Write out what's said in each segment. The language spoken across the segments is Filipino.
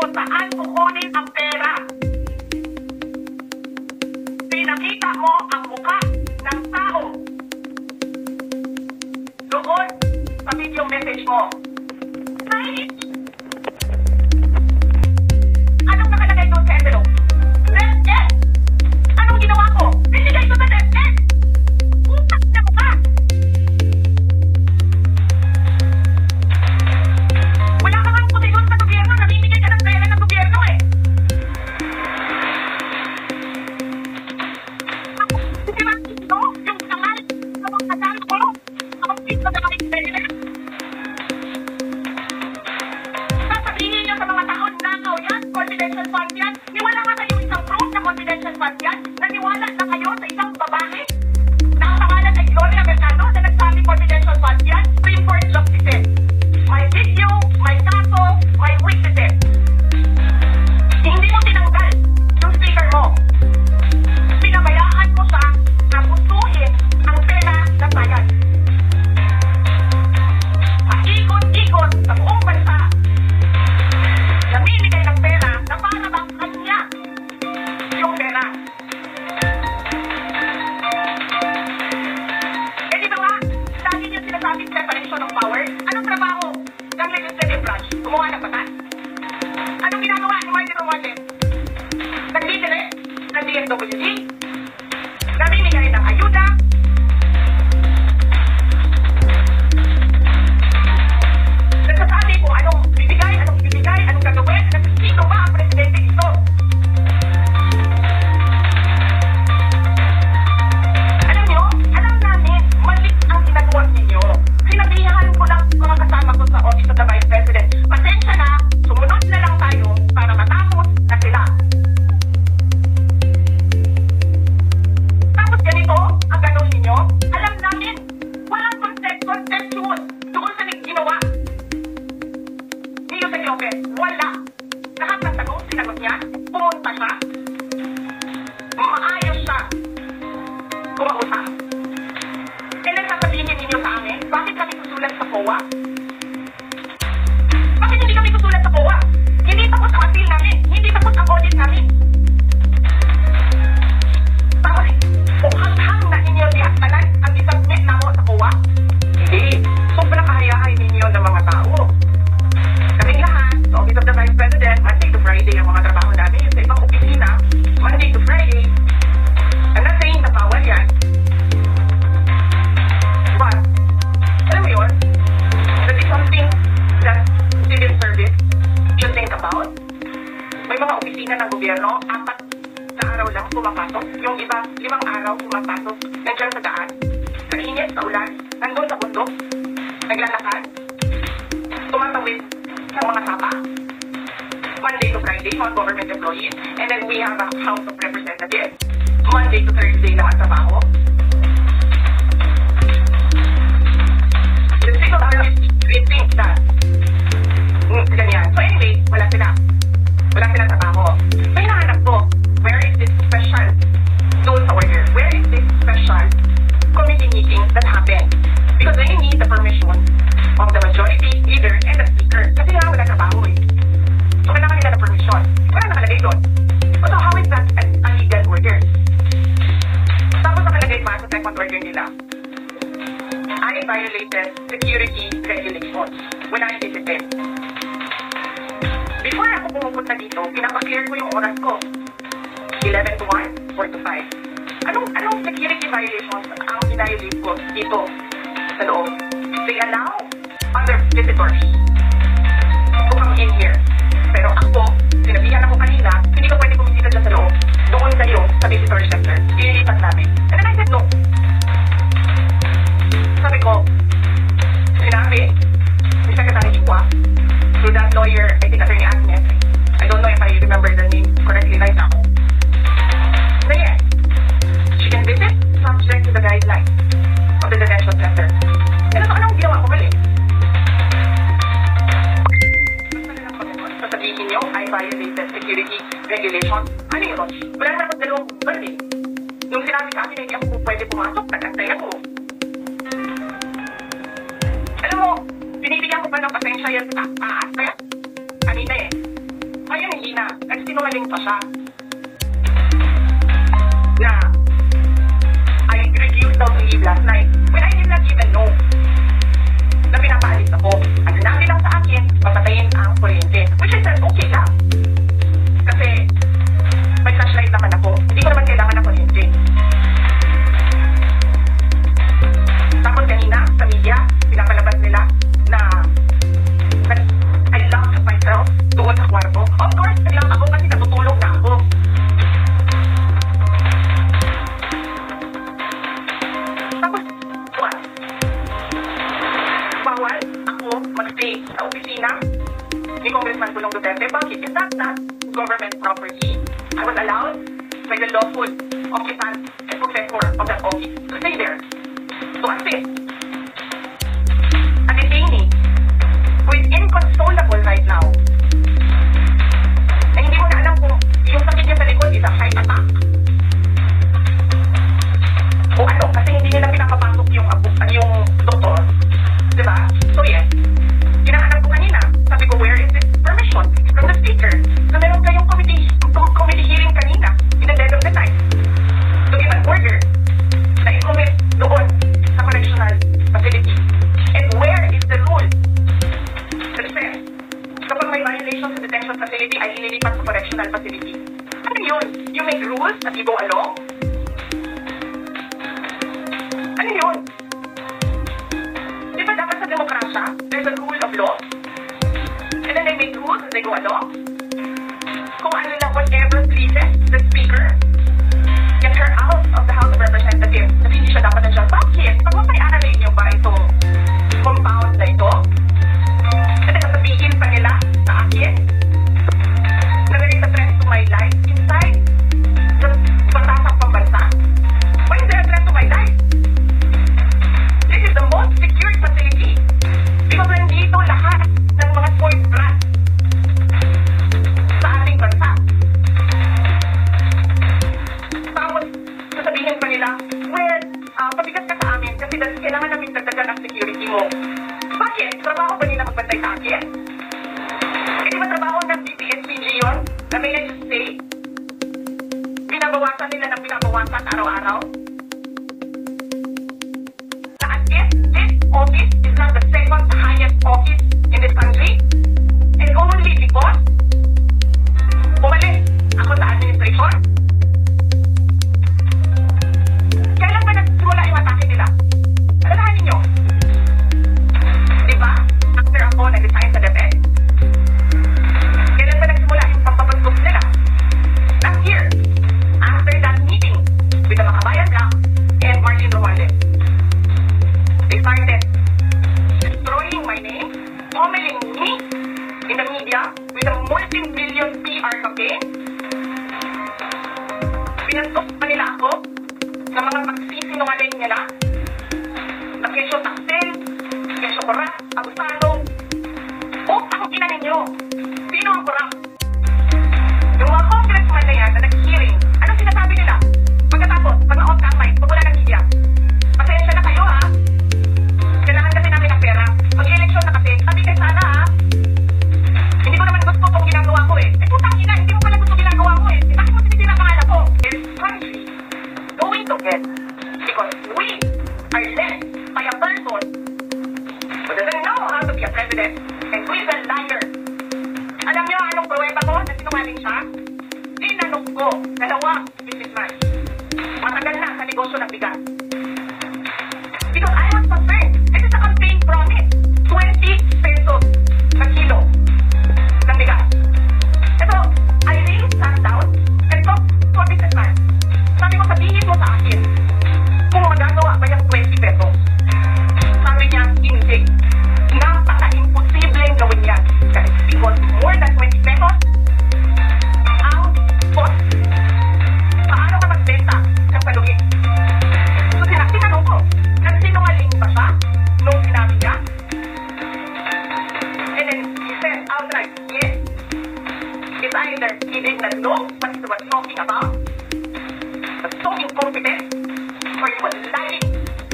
saan kukunin ang pera. Pinakita mo ang mukha ng tao doon sa video message mo. Right? Anong nakalagay doon sa envelope? DepEd! Anong ginawa ko? Binigay ko sa DepEd! Utak na mukha! Wala ka nga posisyon sa gobyerno, namimigay ka ng pera ng gobyerno eh! Hindi ba ito? Yung kanal sa mga kasal ko? Ang pito na kaming pera. Sasabihin niyo sa mga taon nakaw yan, confidential fund yan. Niwala nga kayo isang proof na confidential fund yan. Naniwala na kayo sa isang babae na ang pangalan ay Gloria Mercado na nagsabi confidential fund yan. Supreme Court justices. May video, may kaso, may witnesses. Hindi mo tinanggal yung speaker mo. Pinabayaan mo siya na pusuhin ang pera ng bayan. Paikot-ikot sa buong bansa. Namimigay ng pera na para bang kanya yung pera. Eh di ba nga, lagi niyo sinasabing separation of power? Anong trabaho ng legislative branch? Gumawa ng batas? Anong ginagawa ni Martin Romualdez? Nagdidire ng DSWD? Namimigay ng ayuda? Nagsasabi kung anong bibigay, anong gagawin, sino ba ang presidente ito? Alam nyo, alam namin, mali ang ginagawa ninyo. Sinabihan ko lang mga kasama ko sa Office of the Vice President. Pasensya na, sumunod na lang tayo para matapos na sila. Tapos ganito ang gano'n ninyo, alam namin, walang contextual doon sa ginawa. Niyo sa Lopez, wala. Lahat ng tanong, sinagot niya, pumunta siya. Maayos siya. Kumausap. Kailan sasabihin ninyo sa amin, bakit kami susulat sa COA? Bakit hindi kami susulat sa COA? Hindi tapos ang appeal namin. Hindi tapos ang audit namin. Tapos, hanghang na ninyo dihatanan ang isubmit na mo sa COA? Hindi. Sobrang kahayahay ninyo ng mga tao. Kaming lahat, sa Office of the Vice President, Monday to Friday ang mga trabaho namin. Sa ibang opisina, Monday to Friday. I'm not saying na bawal yan. But, alam mo yun, that is something that civil service should think about. May mga opisina ng gobyerno, 4 na araw lang pumapasok. Yung iba, 5 araw pumapasok. Nandiyan sa daan, sa init, sa ulan, nandun sa bundok, naglalakad, tumatawid sa mga sapa. Monday to Friday, mga government employees. And then we have a House of Representatives. Monday to Thursday lang ang trabaho. The civil service, we think that ganyan. So anyway, wala sila. Wala silang trabaho. So hinahanap ko, where is this special doon sa order? Where is this special committee meeting that happened? Because they need the permission of the majority leader and the speaker. Kasi nga wala trabaho eh. So kailangan nila ng permission. Wala nakalagay doon. So how is that a legal order? Tapos nakalagay pa sa second order nila, I violated security regulations when I visited. Before ako pumupunta dito, pinapaklear ko yung oras ko. 11 to 1, 4 to 5. Anong security violations ang violate ko dito sa loob? They allow other visitors to come in here. Pero ako, sinabihan ako kanina, hindi ka pwede bumisita dyan sa loob. Doon kayo sa visitor center. Ililipat namin. And then I said no. Sabi ko, sinabi ni Secretary Chua, through that lawyer, I think Attorney Agnes, I don't know if I remember the name correctly right now, na yes, she can visit subject to the guidelines of the detention center. Pero so anong ginawa ko mali? Sasabihin niyo, I violated security regulations. Ano yun? Wala na akong dalawang balik. Nung sinabi sa akin na hindi ako pwede pumasok, nag-antay ako. Alam mo, binibigyan ko pa ng pasensya yan sa taas. Kaya, kanina eh. Ay, nagsinungaling pa siya. Na, I refused daw to leave last night when I did not even know na pinapaalis ako. Ang sinabi lang sa akin, papatayin ang kuryente. Which I said, okay lang. Kasi, may flashlight naman ako. Hindi ko naman kailangan ng kuryente. Tapos kanina, sa media, pinapalabas nila na I locked myself doon sa kwarto. Of course, naglang ako kasi natutulog na ako. Tapos, what? Bawal ako mag-stay sa opisina ni Congressman Tulong Duterte. Bakit? Is that not government property? I was allowed by the lawful occupant and possessor of that office to stay there, to assist a detainee who is inconsolable right now. Na hindi mo na alam kung yung sakit niya sa likod is a heart attack. O ano, kasi hindi nila pinapapasok yung doktor. Diba? So yes, hinahanap ko kanina. Sabi ko, where is this permission from the speaker? So meron kayong committee hearing kanina in the dead of the night to give an order na i-commit doon sa correctional facility. And where is the rule that says kapag may violation sa detention facility ay inilipat sa correctional facility? Ano yun? You make rules as you go along? Ano yun? Di ba dapat sa demokrasya, there's a rule of law? And then they make rules as they go along? Kung ano lang, whatever pleases the speaker, get her out of the House of Representatives. Kasi hindi siya dapat na siya. Bakit? Pag mapay-aralin niyo ba itong compound na ito? At sasabihin pa nila sa akin na there is a threat to my life inside the batasang pambansa? Why is there a threat to my life? This is the most secured facility because nandito lahat ng mga spoiled brats sa ating bansa. Tapos, sasabihin pa nila, well, pabigat ka sa amin kasi kailangan namin dagdagan ang security mo. Bakit? Trabaho ba nila magbantay sa akin? Eh, di ba trabaho ng DPSPG yun? Na may nag-stay? Binabawasan nila ng binabawasan araw-araw? Na as if this office is not the second highest office in this country? And only because umalis ako sa administration? Kailan ba nagsimula yung atake nila? Alalahanin ninyo? Diba? After ako nag-resign sa DepEd? Kailan ba nagsimula yung pampapagod nila? Last year. After that meeting with the Makabayan Bloc and Martin Romualdez. They started destroying my name, pummeling me in the media with a multi-million PR campaign. Pinasok pa nila ako sa mga pagsisinungaling nila na kesyo taksil, kesyo korap, abusado. O, ang ina ninyo. Sino ang korap? Yung mga congressman na yan na nag-hearing, anong sinasabi nila? Pagkatapos, pag na-off ka ang mic, pag wala ng media. Pasensya na kayo, ha? Kailangan kasi namin ng pera. Mag-eleksyon na kasi, sabi kayo sana, ha? Hindi ko naman gusto itong ginagawa ko, eh. Eh, putang ina, hindi mo pala gusto ginagawa mo, eh. Bakit mo sinisira pangalan ko? This country going to get because we are led by a person who doesn't know how to be a president and who is a liar. Alam niyo anong pruweba ko na sinungaling siya? Tinanong ko, dalawa, businessman. Matagal na sa negosyo ng bigas. Because I was concerned. This is a campaign promise. 20 pesos na kilo ng bigas. Ito, I really sat down and talked to a businessman. Sabi ko, sabihin mo sa akin kung magagawa ba yung 20 pesos. Sabi niya, hindi. Napaka-imposibleng gawin yan. Because more than 20 pesos ang cost. Paano ka magbenta ng palugi? So, tinanong ko, nagsinungaling ba siya nung sinabi niya? And then, he said outright, yes. It's either he did not know what he was talking about, was so incompetent, or he was lying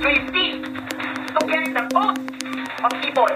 to his teeth to get the vote of people.